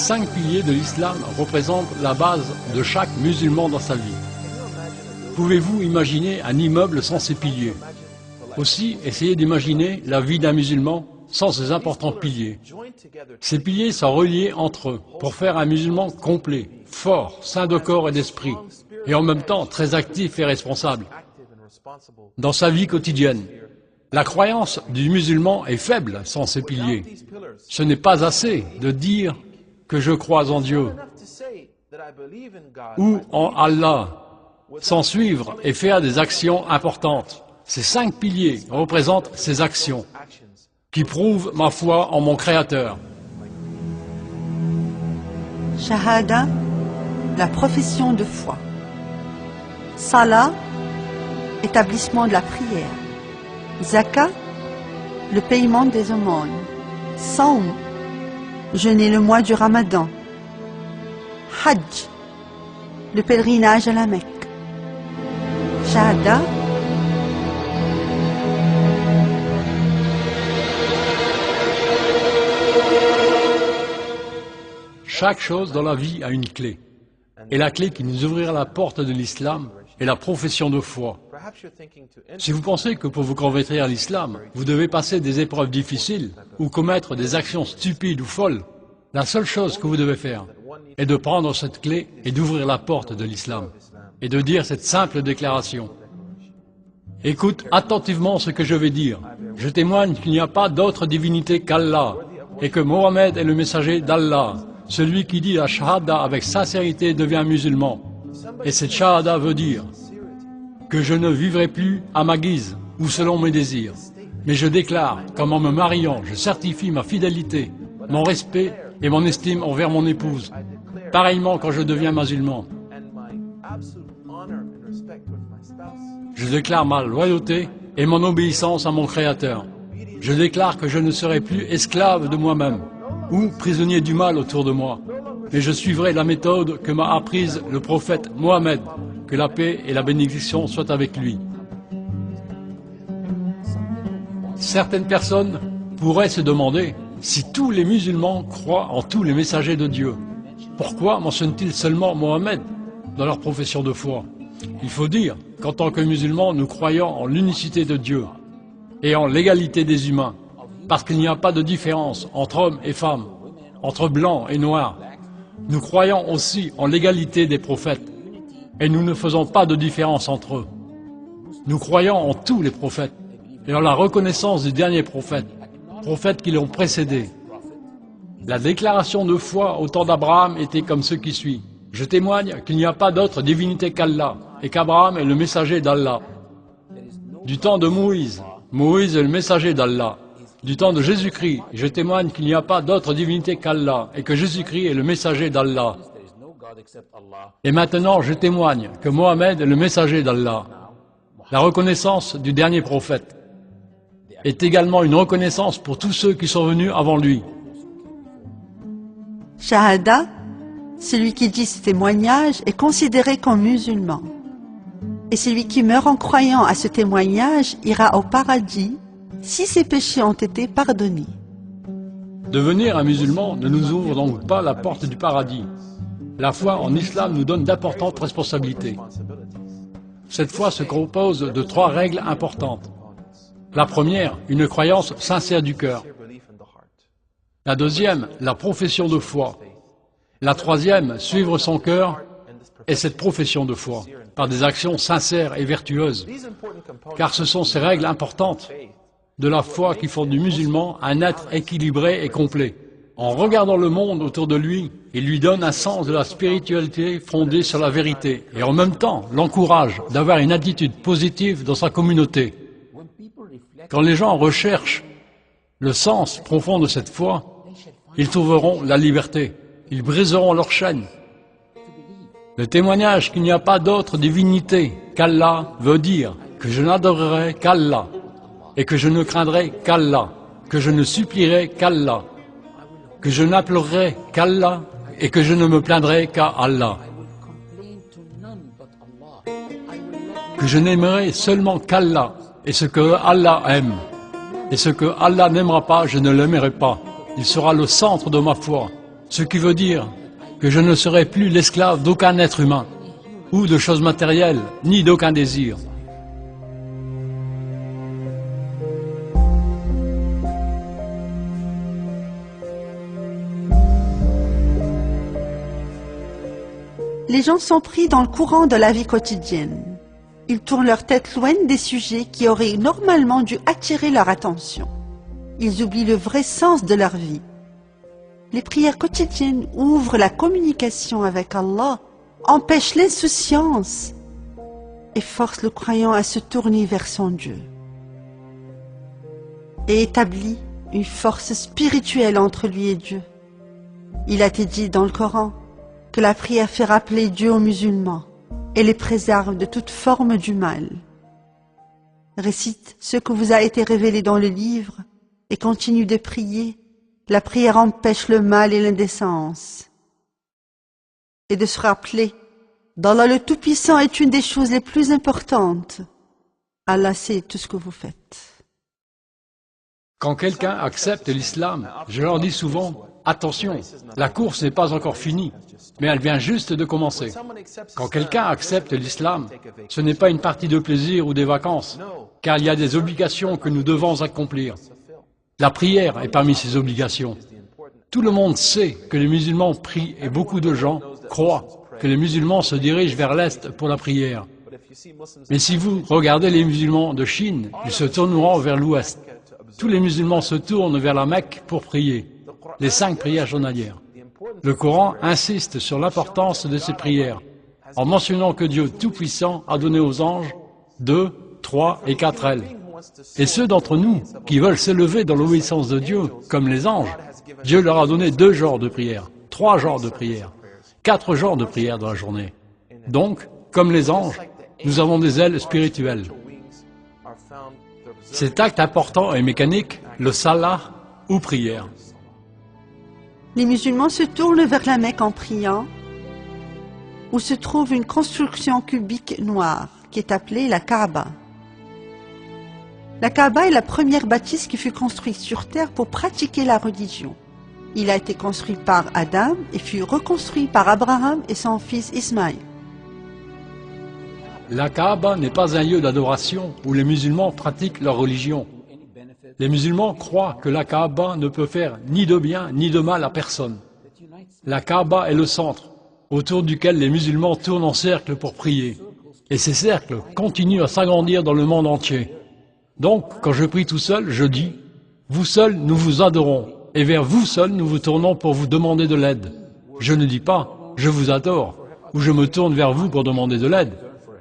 5 piliers de l'islam représentent la base de chaque musulman dans sa vie. Pouvez-vous imaginer un immeuble sans ces piliers? Aussi, essayez d'imaginer la vie d'un musulman sans ces importants piliers. Ces piliers sont reliés entre eux pour faire un musulman complet, fort, sain de corps et d'esprit, et en même temps très actif et responsable dans sa vie quotidienne. La croyance du musulman est faible sans ces piliers. Ce n'est pas assez de dire que je crois en Dieu ou en Allah, sans suivre et faire des actions importantes. Ces 5 piliers représentent ces actions qui prouvent ma foi en mon Créateur. Shahada, la profession de foi. Salah, établissement de la prière. Zakat, le paiement des aumônes. Saum, jeûner le mois du Ramadan. Hajj, le pèlerinage à la Mecque. Shahada, chaque chose dans la vie a une clé. Et la clé qui nous ouvrira la porte de l'islam est la profession de foi. Si vous pensez que pour vous convertir à l'islam, vous devez passer des épreuves difficiles ou commettre des actions stupides ou folles, la seule chose que vous devez faire est de prendre cette clé et d'ouvrir la porte de l'islam et de dire cette simple déclaration. Écoute attentivement ce que je vais dire. Je témoigne qu'il n'y a pas d'autre divinité qu'Allah et que Mohammed est le messager d'Allah. Celui qui dit la shahada avec sincérité devient musulman. Et cette shahada veut dire que je ne vivrai plus à ma guise ou selon mes désirs. Mais je déclare qu'en me mariant, je certifie ma fidélité, mon respect et mon estime envers mon épouse. Pareillement quand je deviens musulman. Je déclare ma loyauté et mon obéissance à mon Créateur. Je déclare que je ne serai plus esclave de moi-même ou prisonnier du mal autour de moi, mais je suivrai la méthode que m'a apprise le prophète Mohammed, que la paix et la bénédiction soient avec lui. Certaines personnes pourraient se demander si tous les musulmans croient en tous les messagers de Dieu. Pourquoi mentionnent-ils seulement Mohammed dans leur profession de foi? Il faut dire qu'en tant que musulmans, nous croyons en l'unicité de Dieu et en l'égalité des humains, parce qu'il n'y a pas de différence entre hommes et femmes, entre blancs et noirs. Nous croyons aussi en l'égalité des prophètes, et nous ne faisons pas de différence entre eux. Nous croyons en tous les prophètes, et en la reconnaissance du dernier prophète, prophètes qui l'ont précédé. La déclaration de foi au temps d'Abraham était comme ce qui suit. Je témoigne qu'il n'y a pas d'autre divinité qu'Allah, et qu'Abraham est le messager d'Allah. Du temps de Moïse, Moïse est le messager d'Allah. Du temps de Jésus-Christ, je témoigne qu'il n'y a pas d'autre divinité qu'Allah et que Jésus-Christ est le messager d'Allah. Et maintenant, je témoigne que Mohammed est le messager d'Allah. La reconnaissance du dernier prophète est également une reconnaissance pour tous ceux qui sont venus avant lui. Shahada, celui qui dit ce témoignage est considéré comme musulman. Et celui qui meurt en croyant à ce témoignage ira au paradis si ses péchés ont été pardonnés. Devenir un musulman ne nous ouvre donc pas la porte du paradis. La foi en islam nous donne d'importantes responsabilités. Cette foi se compose de 3 règles importantes. La première, une croyance sincère du cœur. La deuxième, la profession de foi. La troisième, suivre son cœur et cette profession de foi par des actions sincères et vertueuses. Car ce sont ces règles importantes de la foi qui font du musulman un être équilibré et complet. En regardant le monde autour de lui, il lui donne un sens de la spiritualité fondée sur la vérité et en même temps l'encourage d'avoir une attitude positive dans sa communauté. Quand les gens recherchent le sens profond de cette foi, ils trouveront la liberté, ils briseront leurs chaînes. Le témoignage qu'il n'y a pas d'autre divinité qu'Allah veut dire que je n'adorerai qu'Allah et que je ne craindrai qu'Allah, que je ne supplierai qu'Allah, que je n'implorerai qu'Allah et que je ne me plaindrai qu'à Allah, que je n'aimerai seulement qu'Allah et ce que Allah aime, et ce que Allah n'aimera pas, je ne l'aimerai pas. Il sera le centre de ma foi. Ce qui veut dire que je ne serai plus l'esclave d'aucun être humain, ou de choses matérielles, ni d'aucun désir. Les gens sont pris dans le courant de la vie quotidienne. Ils tournent leur tête loin des sujets qui auraient normalement dû attirer leur attention. Ils oublient le vrai sens de leur vie. Les prières quotidiennes ouvrent la communication avec Allah, empêchent l'insouciance et forcent le croyant à se tourner vers son Dieu. Et établit une force spirituelle entre lui et Dieu. Il a été dit dans le Coran que la prière fait rappeler Dieu aux musulmans et les préserve de toute forme du mal. Récite ce que vous a été révélé dans le livre et continue de prier. La prière empêche le mal et l'indécence. Et de se rappeler d'Allah le Tout-Puissant est une des choses les plus importantes. Allah sait tout ce que vous faites. Quand quelqu'un accepte l'islam, je leur dis souvent, attention, la course n'est pas encore finie, mais elle vient juste de commencer. Quand quelqu'un accepte l'islam, ce n'est pas une partie de plaisir ou des vacances, car il y a des obligations que nous devons accomplir. La prière est parmi ces obligations. Tout le monde sait que les musulmans prient et beaucoup de gens croient que les musulmans se dirigent vers l'Est pour la prière. Mais si vous regardez les musulmans de Chine, ils se tourneront vers l'Ouest. Tous les musulmans se tournent vers la Mecque pour prier, les 5 prières journalières. Le Coran insiste sur l'importance de ces prières, en mentionnant que Dieu Tout-Puissant a donné aux anges 2, 3 et 4 ailes. Et ceux d'entre nous qui veulent s'élever dans l'obéissance de Dieu, comme les anges, Dieu leur a donné 2 genres de prière, 3 genres de prière, 4 genres de prière dans la journée. Donc, comme les anges, nous avons des ailes spirituelles. Cet acte important et mécanique, le salah ou prière. Les musulmans se tournent vers la Mecque en priant, où se trouve une construction cubique noire qui est appelée la Kaaba. La Kaaba est la première bâtisse qui fut construite sur terre pour pratiquer la religion. Il a été construit par Adam et fut reconstruit par Abraham et son fils Ismaïl. La Kaaba n'est pas un lieu d'adoration où les musulmans pratiquent leur religion. Les musulmans croient que la Kaaba ne peut faire ni de bien ni de mal à personne. La Kaaba est le centre, autour duquel les musulmans tournent en cercle pour prier. Et ces cercles continuent à s'agrandir dans le monde entier. Donc, quand je prie tout seul, je dis « Vous seuls, nous vous adorons, et vers vous seuls, nous vous tournons pour vous demander de l'aide. » Je ne dis pas « Je vous adore » ou « Je me tourne vers vous pour demander de l'aide »,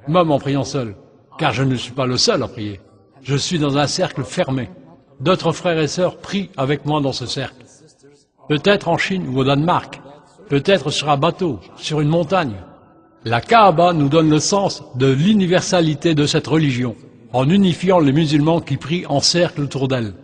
même en priant seul, car je ne suis pas le seul à prier. Je suis dans un cercle fermé. D'autres frères et sœurs prient avec moi dans ce cercle. Peut-être en Chine ou au Danemark, peut-être sur un bateau, sur une montagne. La Kaaba nous donne le sens de l'universalité de cette religion, en unifiant les musulmans qui prient en cercle autour d'elle.